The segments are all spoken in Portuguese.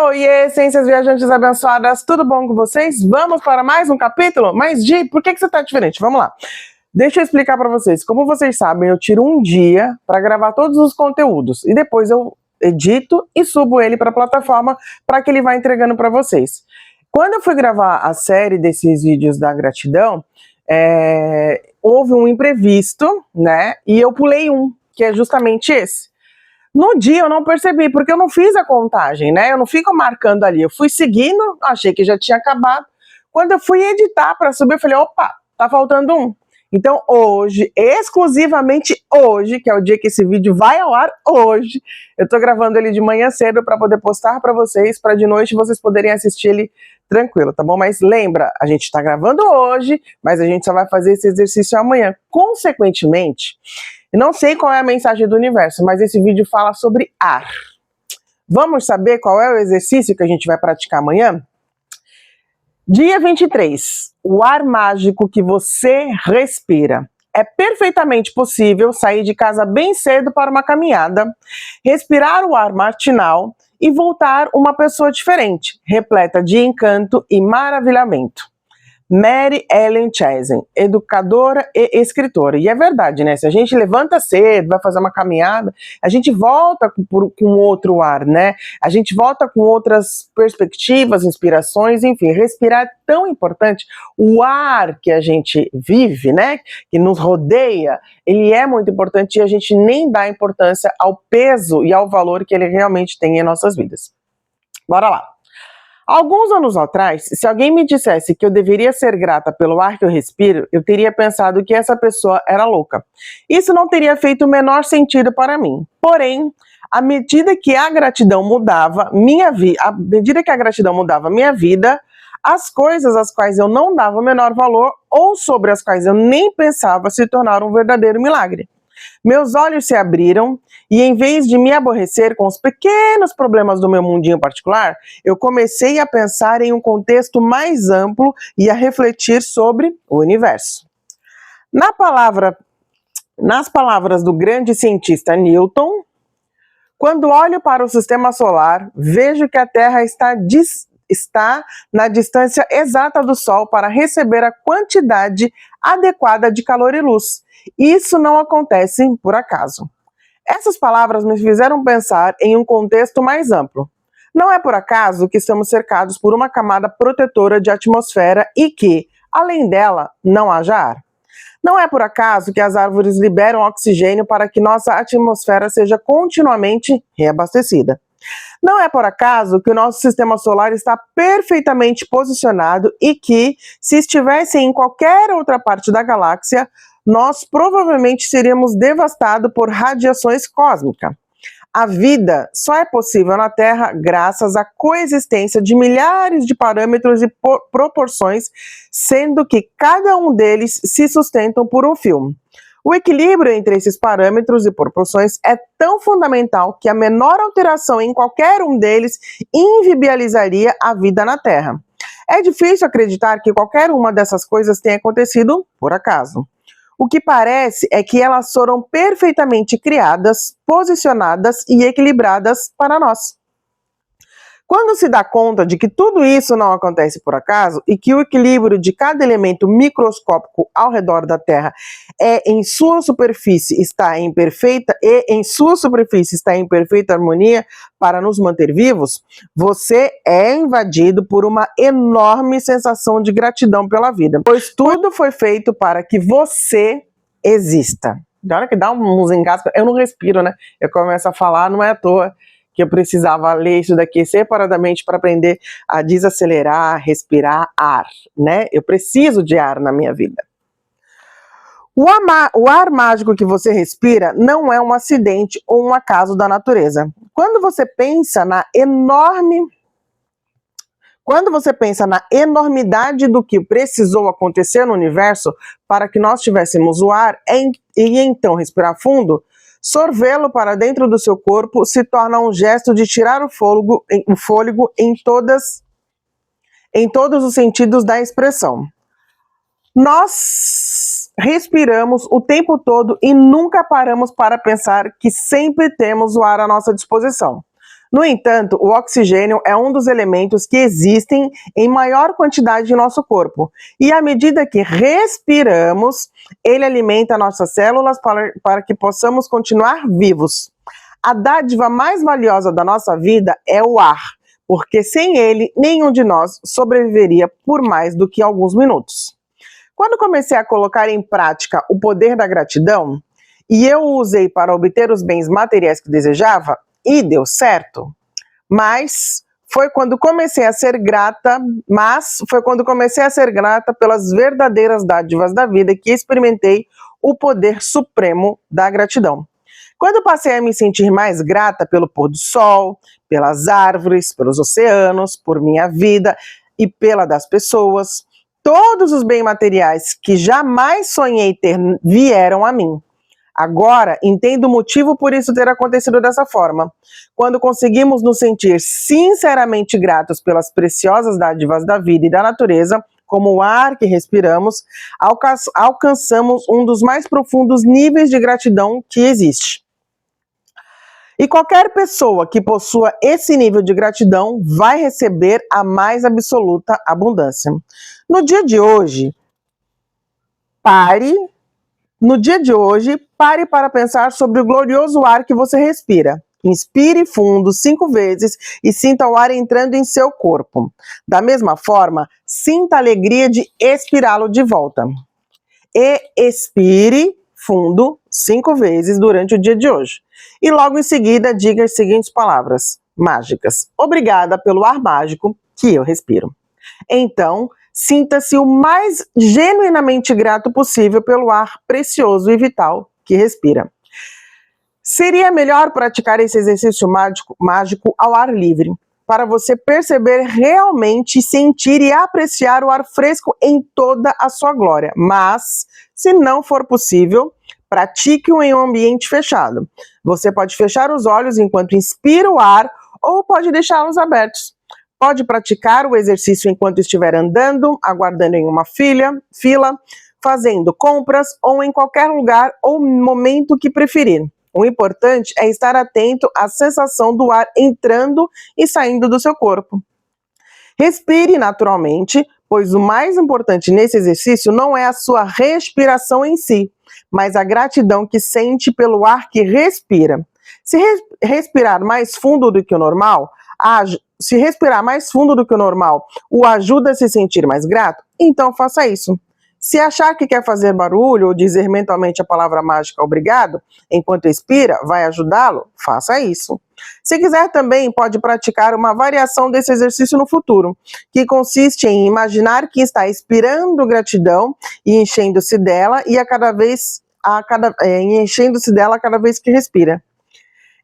Oiê, ciências viajantes abençoadas, tudo bom com vocês? Vamos para mais um capítulo? Mas, Gi, por que você tá diferente? Vamos lá. Deixa eu explicar para vocês. Como vocês sabem, eu tiro um dia para gravar todos os conteúdos e depois eu edito e subo ele para a plataforma para que ele vá entregando para vocês. Quando eu fui gravar a série desses vídeos da gratidão, houve um imprevisto, né? E eu pulei um, que é justamente esse. No dia eu não percebi, porque eu não fiz a contagem, né? Eu não fico marcando ali. Eu fui seguindo, achei que já tinha acabado. Quando eu fui editar para subir, eu falei, opa, tá faltando um. Então hoje, exclusivamente hoje, que é o dia que esse vídeo vai ao ar hoje, eu tô gravando ele de manhã cedo para poder postar para vocês, para de noite vocês poderem assistir ele tranquilo, tá bom? Mas lembra, a gente tá gravando hoje, mas a gente só vai fazer esse exercício amanhã. Consequentemente, eu não sei qual é a mensagem do universo, mas esse vídeo fala sobre ar. Vamos saber qual é o exercício que a gente vai praticar amanhã? Dia 23, o ar mágico que você respira. É perfeitamente possível sair de casa bem cedo para uma caminhada, respirar o ar matinal e voltar uma pessoa diferente, repleta de encanto e maravilhamento. Mary Ellen Cheisen, educadora e escritora. E é verdade, né? Se a gente levanta cedo, vai fazer uma caminhada, a gente volta com outro ar, né? A gente volta com outras perspectivas, inspirações, enfim, respirar é tão importante. O ar que a gente vive, né? Que nos rodeia, ele é muito importante e a gente nem dá importância ao peso e ao valor que ele realmente tem em nossas vidas. Bora lá. Alguns anos atrás, se alguém me dissesse que eu deveria ser grata pelo ar que eu respiro, eu teria pensado que essa pessoa era louca. Isso não teria feito o menor sentido para mim. Porém, à medida que a gratidão mudava minha vida, as coisas às quais eu não dava o menor valor ou sobre as quais eu nem pensava se tornaram um verdadeiro milagre. Meus olhos se abriram e, em vez de me aborrecer com os pequenos problemas do meu mundinho particular, eu comecei a pensar em um contexto mais amplo e a refletir sobre o universo. Nas palavras do grande cientista Newton, quando olho para o sistema solar, vejo que a Terra está na distância exata do Sol para receber a quantidade adequada de calor e luz. Isso não acontece por acaso. Essas palavras me fizeram pensar em um contexto mais amplo. Não é por acaso que estamos cercados por uma camada protetora de atmosfera e que, além dela, não haja ar. Não é por acaso que as árvores liberam oxigênio para que nossa atmosfera seja continuamente reabastecida. Não é por acaso que o nosso sistema solar está perfeitamente posicionado e que, se estivesse em qualquer outra parte da galáxia, nós provavelmente seríamos devastados por radiações cósmicas. A vida só é possível na Terra graças à coexistência de milhares de parâmetros e proporções, sendo que cada um deles se sustentam por um fio. O equilíbrio entre esses parâmetros e proporções é tão fundamental que a menor alteração em qualquer um deles inviabilizaria a vida na Terra. É difícil acreditar que qualquer uma dessas coisas tenha acontecido por acaso. O que parece é que elas foram perfeitamente criadas, posicionadas e equilibradas para nós. Quando se dá conta de que tudo isso não acontece por acaso e que o equilíbrio de cada elemento microscópico ao redor da Terra em sua superfície está em perfeita harmonia para nos manter vivos, você é invadido por uma enorme sensação de gratidão pela vida, pois tudo foi feito para que você exista. Na hora que dá uns engasgos, eu não respiro, né? Eu começo a falar, não é à toa que eu precisava ler isso daqui separadamente para aprender a desacelerar, respirar ar, né? Eu preciso de ar na minha vida. O ar mágico que você respira não é um acidente ou um acaso da natureza. Quando você pensa na enormidade do que precisou acontecer no universo para que nós tivéssemos o ar e então respirar fundo, sorvê-lo para dentro do seu corpo se torna um gesto de tirar o fôlego em todos os sentidos da expressão. Nós respiramos o tempo todo e nunca paramos para pensar que sempre temos o ar à nossa disposição. No entanto, o oxigênio é um dos elementos que existem em maior quantidade em nosso corpo. E à medida que respiramos, ele alimenta nossas células para que possamos continuar vivos. A dádiva mais valiosa da nossa vida é o ar, porque sem ele, nenhum de nós sobreviveria por mais do que alguns minutos. Quando comecei a colocar em prática o poder da gratidão, e eu o usei para obter os bens materiais que desejava, e deu certo, mas foi quando comecei a ser grata pelas verdadeiras dádivas da vida que experimentei o poder supremo da gratidão. Quando passei a me sentir mais grata pelo pôr do sol, pelas árvores, pelos oceanos, por minha vida e pela das pessoas, todos os bens materiais que jamais sonhei ter vieram a mim. Agora, entendo o motivo por isso ter acontecido dessa forma. Quando conseguimos nos sentir sinceramente gratos pelas preciosas dádivas da vida e da natureza, como o ar que respiramos, alcançamos um dos mais profundos níveis de gratidão que existe. E qualquer pessoa que possua esse nível de gratidão vai receber a mais absoluta abundância. No dia de hoje, pare para pensar sobre o glorioso ar que você respira. Inspire fundo 5 vezes e sinta o ar entrando em seu corpo. Da mesma forma, sinta a alegria de expirá-lo de volta. E expire fundo 5 vezes durante o dia de hoje. E logo em seguida, diga as seguintes palavras mágicas. Obrigada pelo ar mágico que eu respiro. Então, sinta-se o mais genuinamente grato possível pelo ar precioso e vital que respira. Seria melhor praticar esse exercício mágico ao ar livre, para você perceber realmente, sentir e apreciar o ar fresco em toda a sua glória. Mas, se não for possível, pratique-o em um ambiente fechado. Você pode fechar os olhos enquanto inspira o ar ou pode deixá-los abertos. Pode praticar o exercício enquanto estiver andando, aguardando em uma fila, fazendo compras ou em qualquer lugar ou momento que preferir. O importante é estar atento à sensação do ar entrando e saindo do seu corpo. Respire naturalmente, pois o mais importante nesse exercício não é a sua respiração em si, mas a gratidão que sente pelo ar que respira. Se respirar mais fundo do que o normal, o ajuda a se sentir mais grato, então faça isso. Se achar que quer fazer barulho ou dizer mentalmente a palavra mágica obrigado, enquanto expira, vai ajudá-lo, faça isso. Se quiser também, pode praticar uma variação desse exercício no futuro, que consiste em imaginar que está expirando gratidão e enchendo-se dela cada vez que respira.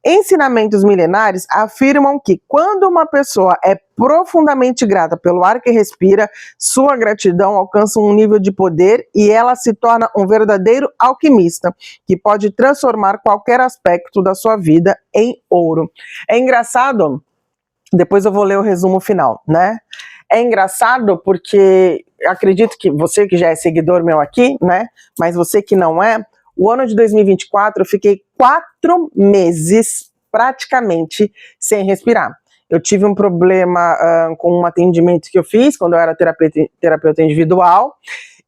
Ensinamentos milenares afirmam que quando uma pessoa é profundamente grata pelo ar que respira, sua gratidão alcança um nível de poder e ela se torna um verdadeiro alquimista, que pode transformar qualquer aspecto da sua vida em ouro. É engraçado, depois eu vou ler o resumo final, né? É engraçado porque acredito que você que já é seguidor meu aqui, né? Mas você que não é, o ano de 2024 eu fiquei 4 meses praticamente sem respirar. Eu tive um problema com um atendimento que eu fiz quando eu era terapeuta individual,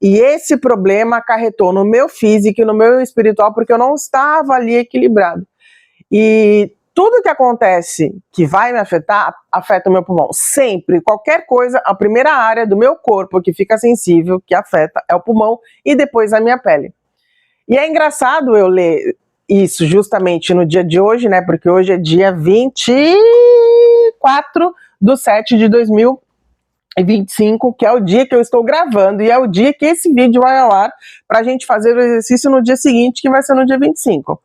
e esse problema acarretou no meu físico e no meu espiritual, porque eu não estava ali equilibrado. E tudo que acontece que vai me afetar, afeta o meu pulmão. Sempre, qualquer coisa, a primeira área do meu corpo que fica sensível, que afeta, é o pulmão e depois a minha pele. E é engraçado eu ler isso justamente no dia de hoje, né? Porque hoje é dia 24/7/2025, que é o dia que eu estou gravando, e é o dia que esse vídeo vai ao ar para a gente fazer o exercício no dia seguinte, que vai ser no dia 25.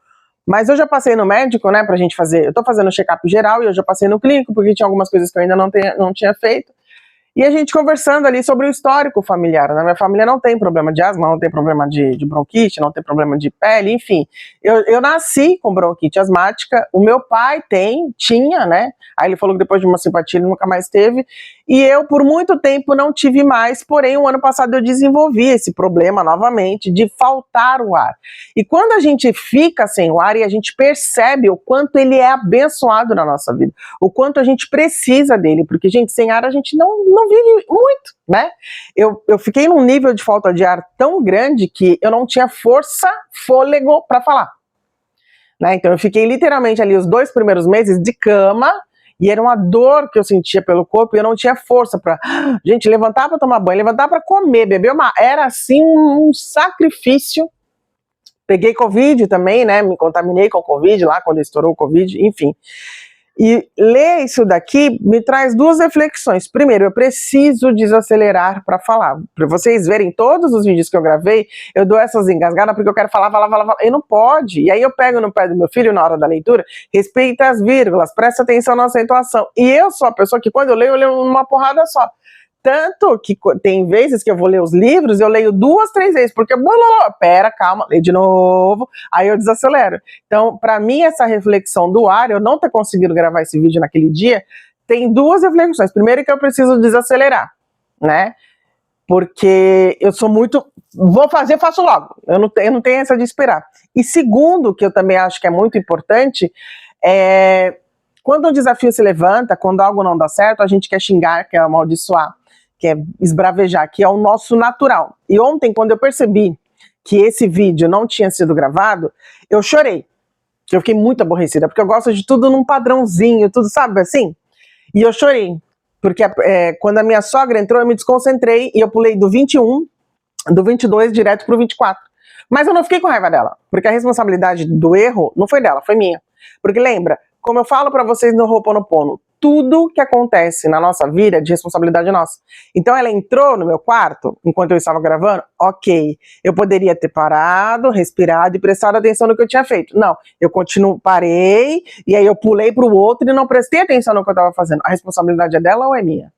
Mas eu já passei no médico, né, pra gente fazer, eu tô fazendo check-up geral e eu já passei no clínico, porque tinha algumas coisas que eu ainda não tinha feito. E a gente conversando ali sobre o histórico familiar. Na minha família não tem problema de asma, não tem problema de bronquite, não tem problema de pele, enfim. Eu nasci com bronquite asmática, o meu pai tinha, né? Aí ele falou que depois de uma simpatia ele nunca mais teve. E eu, por muito tempo, não tive mais, porém, o ano passado eu desenvolvi esse problema novamente de faltar o ar. E quando a gente fica sem o ar e a gente percebe o quanto ele é abençoado na nossa vida, o quanto a gente precisa dele, porque, gente, sem ar a gente não vive muito, né? Eu fiquei num nível de falta de ar tão grande que eu não tinha força, fôlego para falar. Né? Então eu fiquei literalmente ali os 2 primeiros meses de cama, e era uma dor que eu sentia pelo corpo e eu não tinha força para, gente, levantar para tomar banho, levantar para comer, beber uma, era assim um sacrifício. Peguei Covid também, né, me contaminei com Covid lá quando estourou o Covid, enfim. E ler isso daqui me traz 2 reflexões. Primeiro, eu preciso desacelerar para falar. Para vocês verem todos os vídeos que eu gravei, eu dou essas engasgadas porque eu quero falar. E não pode. E aí eu pego no pé do meu filho na hora da leitura, respeita as vírgulas, presta atenção na acentuação. E eu sou a pessoa que quando eu leio numa porrada só. Tanto que tem vezes que eu vou ler os livros, eu leio 2, 3 vezes, porque, pera, calma, leio de novo, aí eu desacelero. Então, para mim, essa reflexão do ar, eu não ter conseguido gravar esse vídeo naquele dia, tem 2 reflexões. Primeiro que eu preciso desacelerar, né? Porque eu sou muito, vou fazer, faço logo, eu não tenho essa de esperar. E segundo, que eu também acho que é muito importante, quando um desafio se levanta, quando algo não dá certo, a gente quer xingar, quer amaldiçoar, quer esbravejar, que é o nosso natural. E ontem, quando eu percebi que esse vídeo não tinha sido gravado, eu chorei. Eu fiquei muito aborrecida, porque eu gosto de tudo num padrãozinho, tudo, sabe, assim? E eu chorei, porque quando a minha sogra entrou, eu me desconcentrei e eu pulei do 21, do 22 direto pro 24. Mas eu não fiquei com raiva dela, porque a responsabilidade do erro não foi dela, foi minha. Porque lembra, como eu falo para vocês no Ho'oponopono, tudo que acontece na nossa vida é de responsabilidade nossa. Então ela entrou no meu quarto, enquanto eu estava gravando, ok, eu poderia ter parado, respirado e prestado atenção no que eu tinha feito. Não, eu parei, e aí eu pulei para o outro e não prestei atenção no que eu estava fazendo. A responsabilidade é dela ou é minha?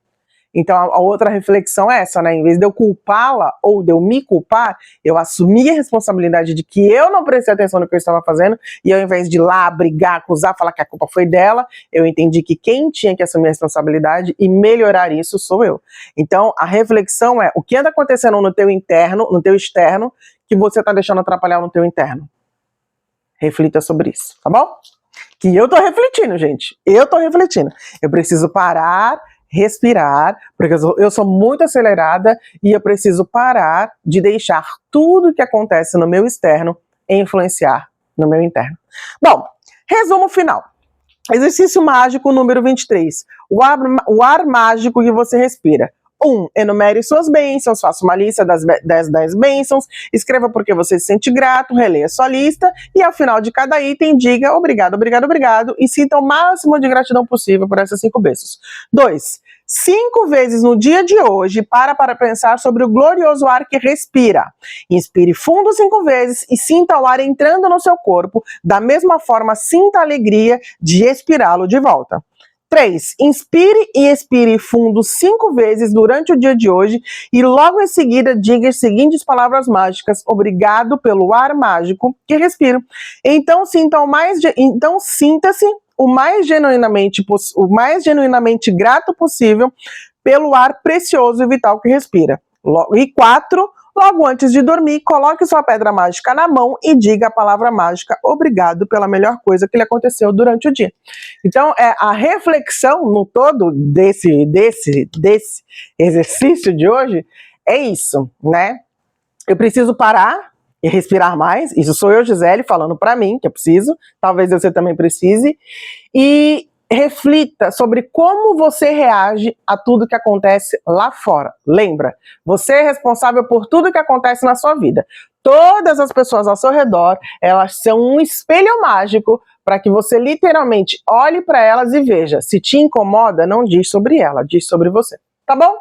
Então a outra reflexão é essa, né? Em vez de eu culpá-la ou de eu me culpar, eu assumi a responsabilidade de que eu não prestei atenção no que eu estava fazendo, e ao invés de ir lá brigar, acusar, falar que a culpa foi dela, eu entendi que quem tinha que assumir a responsabilidade e melhorar isso sou eu. Então a reflexão é, o que anda acontecendo no teu interno, no teu externo, que você está deixando atrapalhar no teu interno? Reflita sobre isso, tá bom? Que eu tô refletindo, gente. Eu tô refletindo. Eu preciso parar, respirar, porque eu sou muito acelerada e eu preciso parar de deixar tudo que acontece no meu externo influenciar no meu interno. Bom, resumo final. Exercício mágico número 23. O ar mágico que você respira. 1. Enumere suas bênçãos, faça uma lista das 10 bênçãos, escreva porque você se sente grato, releia sua lista e ao final de cada item diga obrigado, obrigado, obrigado e sinta o máximo de gratidão possível por essas 5 bênçãos. 2. 5 vezes no dia de hoje para pensar sobre o glorioso ar que respira. Inspire fundo 5 vezes e sinta o ar entrando no seu corpo, da mesma forma sinta a alegria de expirá-lo de volta. 3. Inspire e expire fundo 5 vezes durante o dia de hoje e logo em seguida diga as seguintes palavras mágicas. Obrigado pelo ar mágico que respiro. Então sinta-se o mais genuinamente grato possível pelo ar precioso e vital que respira. E 4. Logo antes de dormir, coloque sua pedra mágica na mão e diga a palavra mágica obrigado pela melhor coisa que lhe aconteceu durante o dia. Então, a reflexão no todo desse exercício de hoje é isso, né? Eu preciso parar e respirar mais. Isso sou eu, Gisele, falando para mim que eu preciso. Talvez você também precise. E reflita sobre como você reage a tudo que acontece lá fora. Lembra, você é responsável por tudo que acontece na sua vida. Todas as pessoas ao seu redor, elas são um espelho mágico para que você literalmente olhe para elas e veja. Se te incomoda, não diz sobre ela, diz sobre você. tá bom?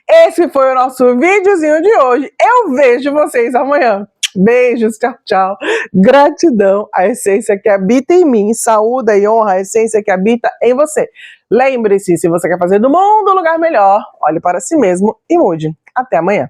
Esse foi o nosso videozinho de hoje. Eu vejo vocês amanhã. Beijos, tchau, tchau. Gratidão, a essência que habita em mim. Saúde e honra a essência que habita em você. Lembre-se, se você quer fazer do mundo um lugar melhor, olhe para si mesmo e mude. Até amanhã.